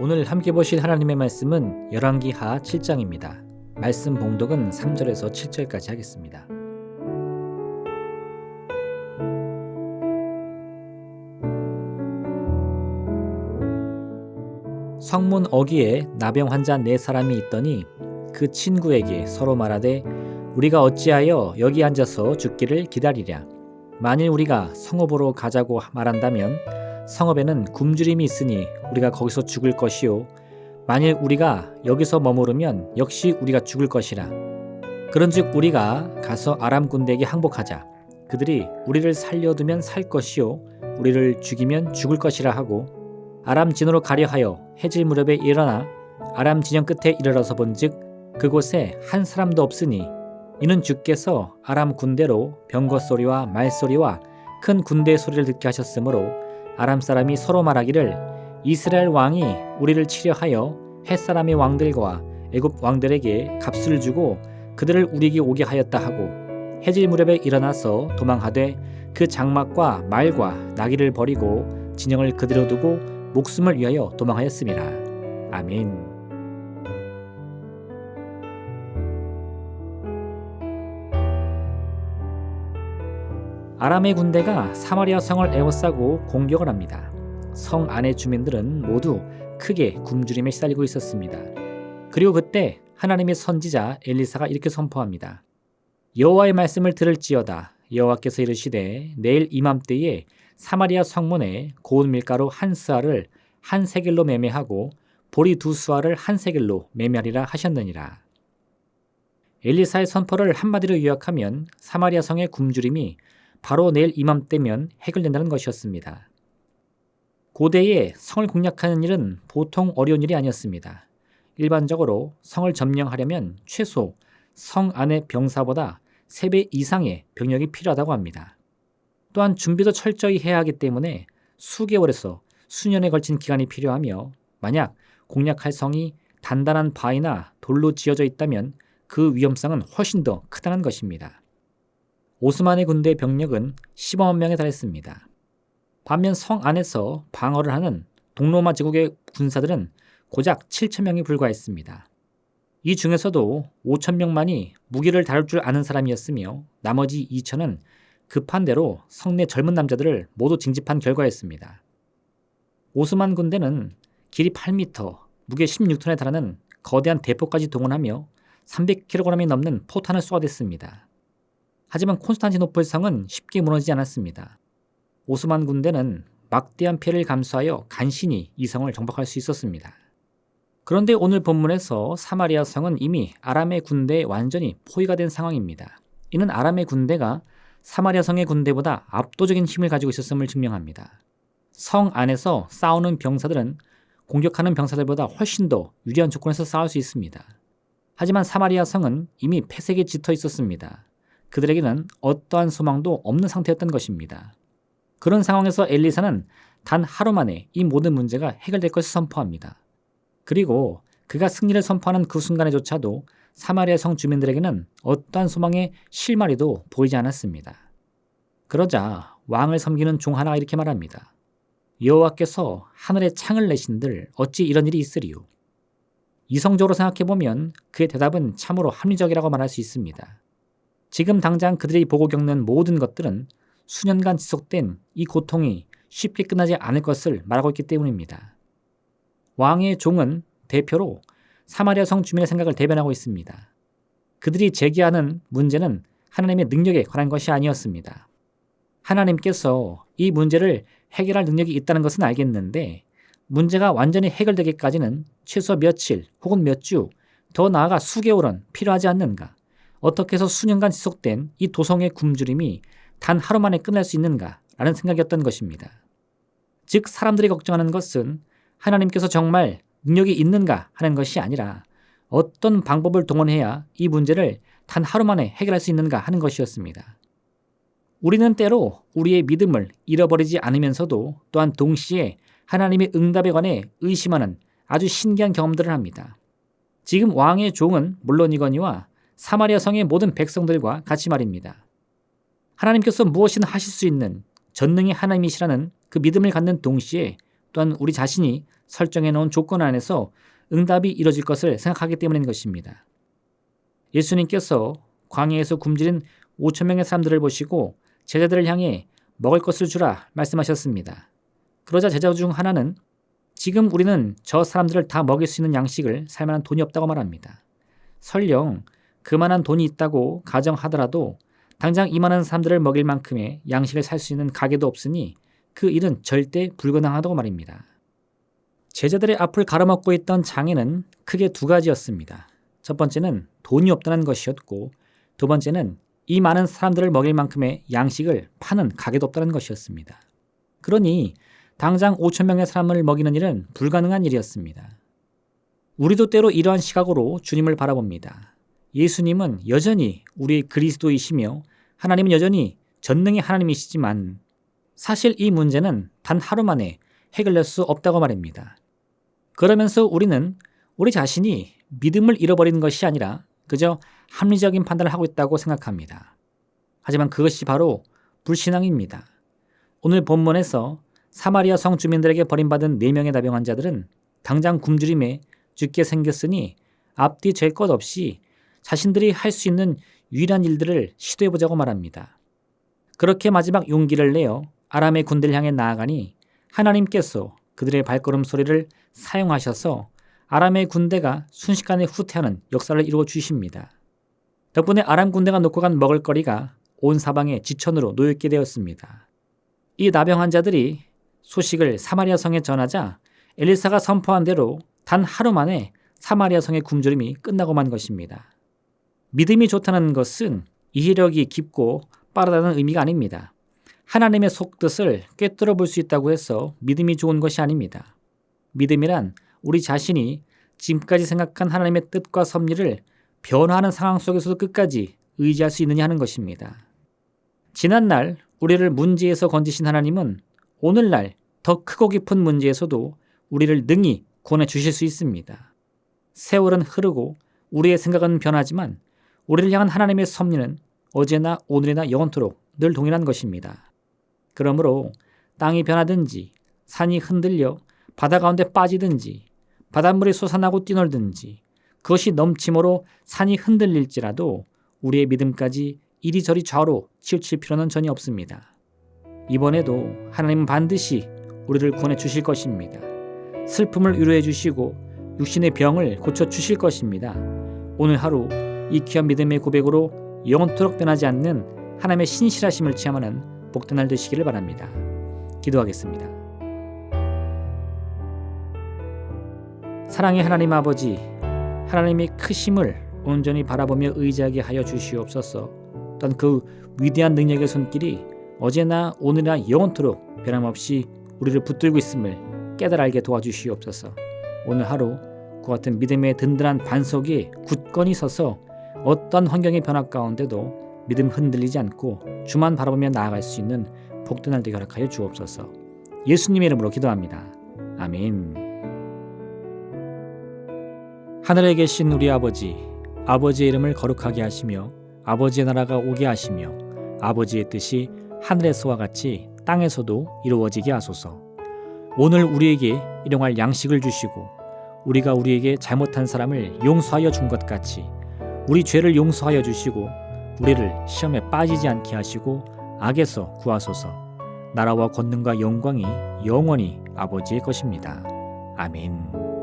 오늘 함께 보실 하나님의 말씀은 열왕기하 7장입니다. 말씀 봉독은 3절에서 7절까지 하겠습니다. 성문 어귀에 나병 환자 4사람이 있더니 그 친구에게 서로 말하되 우리가 어찌하여 여기 앉아서 죽기를 기다리랴. 만일 우리가 성읍으로 가자고 말한다면 성읍에는 굶주림이 있으니 우리가 거기서 죽을 것이요 만일 우리가 여기서 머무르면 역시 우리가 죽을 것이라. 그런즉 우리가 가서 아람 군대에게 항복하자. 그들이 우리를 살려두면 살 것이요 우리를 죽이면 죽을 것이라 하고 아람 진으로 가려 하여 해질 무렵에 일어나 아람 진영 끝에 이르러서 본즉 그곳에 한 사람도 없으니 이는 주께서 아람 군대로 병거 소리와 말소리와 큰 군대의 소리를 듣게 하셨으므로 아람 사람이 서로 말하기를 이스라엘 왕이 우리를 치려 하여 헷사람의 왕들과 애굽 왕들에게 값을 주고 그들을 우리에게 오게 하였다 하고 해질 무렵에 일어나서 도망하되 그 장막과 말과 나귀를 버리고 진영을 그대로 두고 목숨을 위하여 도망하였음이라. 아멘. 아람의 군대가 사마리아 성을 에워싸고 공격을 합니다. 성 안의 주민들은 모두 크게 굶주림에 시달리고 있었습니다. 그리고 그때 하나님의 선지자 엘리사가 이렇게 선포합니다. 여호와의 말씀을 들을지어다. 여호와께서 이르시되 내일 이맘때에 사마리아 성문에 고운 밀가루 한 스아를 한 세겔로 매매하고 보리 2수아를 한 세겔로 매매하리라 하셨느니라. 엘리사의 선포를 한마디로 요약하면 사마리아 성의 굶주림이 바로 내일 이맘때면 해결된다는 것이었습니다. 고대에 성을 공략하는 일은 보통 어려운 일이 아니었습니다. 일반적으로 성을 점령하려면 최소 성 안의 병사보다 3배 이상의 병력이 필요하다고 합니다. 또한 준비도 철저히 해야 하기 때문에 수개월에서 수년에 걸친 기간이 필요하며 만약 공략할 성이 단단한 바위나 돌로 지어져 있다면 그 위험성은 훨씬 더 크다는 것입니다. 오스만의 군대 병력은 15만 명에 달했습니다. 반면 성 안에서 방어를 하는 동로마 제국의 군사들은 고작 7천 명에 불과했습니다. 이 중에서도 5천 명만이 무기를 다룰 줄 아는 사람이었으며 나머지 2천은 급한 대로 성내 젊은 남자들을 모두 징집한 결과였습니다. 오스만 군대는 길이 8m, 무게 16톤에 달하는 거대한 대포까지 동원하며 300kg이 넘는 포탄을 쏘아댔습니다. 하지만 콘스탄티노플 성은 쉽게 무너지지 않았습니다. 오스만 군대는 막대한 피해를 감수하여 간신히 이 성을 정복할 수 있었습니다. 그런데 오늘 본문에서 사마리아 성은 이미 아람의 군대에 완전히 포위가 된 상황입니다. 이는 아람의 군대가 사마리아 성의 군대보다 압도적인 힘을 가지고 있었음을 증명합니다. 성 안에서 싸우는 병사들은 공격하는 병사들보다 훨씬 더 유리한 조건에서 싸울 수 있습니다. 하지만 사마리아 성은 이미 폐색에 짙어 있었습니다. 그들에게는 어떠한 소망도 없는 상태였던 것입니다. 그런 상황에서 엘리사는 단 하루 만에 이 모든 문제가 해결될 것을 선포합니다. 그리고 그가 승리를 선포하는 그 순간에조차도 사마리아 성 주민들에게는 어떠한 소망의 실마리도 보이지 않았습니다. 그러자 왕을 섬기는 종 하나가 이렇게 말합니다. 여호와께서 하늘에 창을 내신들 어찌 이런 일이 있으리요. 이성적으로 생각해보면 그의 대답은 참으로 합리적이라고 말할 수 있습니다. 지금 당장 그들이 보고 겪는 모든 것들은 수년간 지속된 이 고통이 쉽게 끝나지 않을 것을 말하고 있기 때문입니다. 왕의 종은 대표로 사마리아 성 주민의 생각을 대변하고 있습니다. 그들이 제기하는 문제는 하나님의 능력에 관한 것이 아니었습니다. 하나님께서 이 문제를 해결할 능력이 있다는 것은 알겠는데 문제가 완전히 해결되기까지는 최소 며칠 혹은 몇 주, 더 나아가 수개월은 필요하지 않는가? 어떻게 해서 수년간 지속된 이 도성의 굶주림이 단 하루 만에 끝날 수 있는가라는 생각이었던 것입니다. 즉 사람들이 걱정하는 것은 하나님께서 정말 능력이 있는가 하는 것이 아니라 어떤 방법을 동원해야 이 문제를 단 하루 만에 해결할 수 있는가 하는 것이었습니다. 우리는 때로 우리의 믿음을 잃어버리지 않으면서도 또한 동시에 하나님의 응답에 관해 의심하는 아주 신기한 경험들을 합니다. 지금 왕의 종은 물론이거니와 사마리아 성의 모든 백성들과 같이 말입니다. 하나님께서 무엇이나 하실 수 있는 전능의 하나님이시라는 그 믿음을 갖는 동시에 또한 우리 자신이 설정해 놓은 조건 안에서 응답이 이루어질 것을 생각하기 때문인 것입니다. 예수님께서 광야에서 굶주린 5천 명의 사람들을 보시고 제자들을 향해 먹을 것을 주라 말씀하셨습니다. 그러자 제자 중 하나는 지금 우리는 저 사람들을 다 먹일 수 있는 양식을 살 만한 돈이 없다고 말합니다. 설령 그만한 돈이 있다고 가정하더라도 당장 이만한 사람들을 먹일 만큼의 양식을 살 수 있는 가게도 없으니 그 일은 절대 불가능하다고 말입니다. 제자들의 앞을 가로막고 있던 장애는 크게 두 가지였습니다. 첫 번째는 돈이 없다는 것이었고 두 번째는 이 많은 사람들을 먹일 만큼의 양식을 파는 가게도 없다는 것이었습니다. 그러니 당장 5천 명의 사람을 먹이는 일은 불가능한 일이었습니다. 우리도 때로 이러한 시각으로 주님을 바라봅니다. 예수님은 여전히 우리의 그리스도이시며 하나님은 여전히 전능의 하나님이시지만 사실 이 문제는 단 하루 만에 해결될 수 없다고 말입니다. 그러면서 우리는 우리 자신이 믿음을 잃어버리는 것이 아니라 그저 합리적인 판단을 하고 있다고 생각합니다. 하지만 그것이 바로 불신앙입니다. 오늘 본문에서 사마리아 성 주민들에게 버림받은 4명의 나병 환자들은 당장 굶주림에 죽게 생겼으니 앞뒤 잴 것 없이 자신들이 할 수 있는 유일한 일들을 시도해보자고 말합니다. 그렇게 마지막 용기를 내어 아람의 군대를 향해 나아가니 하나님께서 그들의 발걸음 소리를 사용하셔서 아람의 군대가 순식간에 후퇴하는 역사를 이루어 주십니다. 덕분에 아람 군대가 놓고 간 먹을거리가 온 사방에 지천으로 놓여있게 되었습니다. 이 나병 환자들이 소식을 사마리아 성에 전하자 엘리사가 선포한 대로 단 하루 만에 사마리아 성의 굶주림이 끝나고 만 것입니다. 믿음이 좋다는 것은 이해력이 깊고 빠르다는 의미가 아닙니다. 하나님의 속뜻을 꿰뚫어 볼 수 있다고 해서 믿음이 좋은 것이 아닙니다. 믿음이란 우리 자신이 지금까지 생각한 하나님의 뜻과 섭리를 변화하는 상황 속에서도 끝까지 의지할 수 있느냐 하는 것입니다. 지난날 우리를 문제에서 건지신 하나님은 오늘날 더 크고 깊은 문제에서도 우리를 능히 구원해 주실 수 있습니다. 세월은 흐르고 우리의 생각은 변하지만 우리를 향한 하나님의 섭리는 어제나 오늘이나 영원토록 늘 동일한 것입니다. 그러므로 땅이 변하든지 산이 흔들려 바다 가운데 빠지든지 바닷물이 솟아나고 뛰놀든지 그것이 넘침으로 산이 흔들릴지라도 우리의 믿음까지 이리저리 좌우로 치우칠 필요는 전혀 없습니다. 이번에도 하나님은 반드시 우리를 구원해 주실 것입니다. 슬픔을 위로해 주시고 육신의 병을 고쳐 주실 것입니다. 오늘 하루 이 귀한 믿음의 고백으로 영원토록 변하지 않는 하나님의 신실하심을 체험하는 복된 날 되시기를 바랍니다. 기도하겠습니다. 사랑의 하나님 아버지, 하나님의 크심을 온전히 바라보며 의지하게 하여 주시옵소서. 또한 그 위대한 능력의 손길이 어제나 오늘이나 영원토록 변함없이 우리를 붙들고 있음을 깨달아 알게 도와주시옵소서. 오늘 하루 그 같은 믿음의 든든한 반석에 굳건히 서서 어떤 환경의 변화 가운데도 믿음 흔들리지 않고 주만 바라보며 나아갈 수 있는 복된 날 되게 허락하여 주옵소서. 예수님의 이름으로 기도합니다. 아멘. 하늘에 계신 우리 아버지, 아버지의 이름을 거룩하게 하시며 아버지의 나라가 오게 하시며 아버지의 뜻이 하늘에서와 같이 땅에서도 이루어지게 하소서. 오늘 우리에게 일용할 양식을 주시고 우리가 우리에게 잘못한 사람을 용서하여 준 것 같이 우리 죄를 용서하여 주시고 우리를 시험에 빠지지 않게 하시고 악에서 구하소서. 나라와 권능과 영광이 영원히 아버지의 것입니다. 아멘.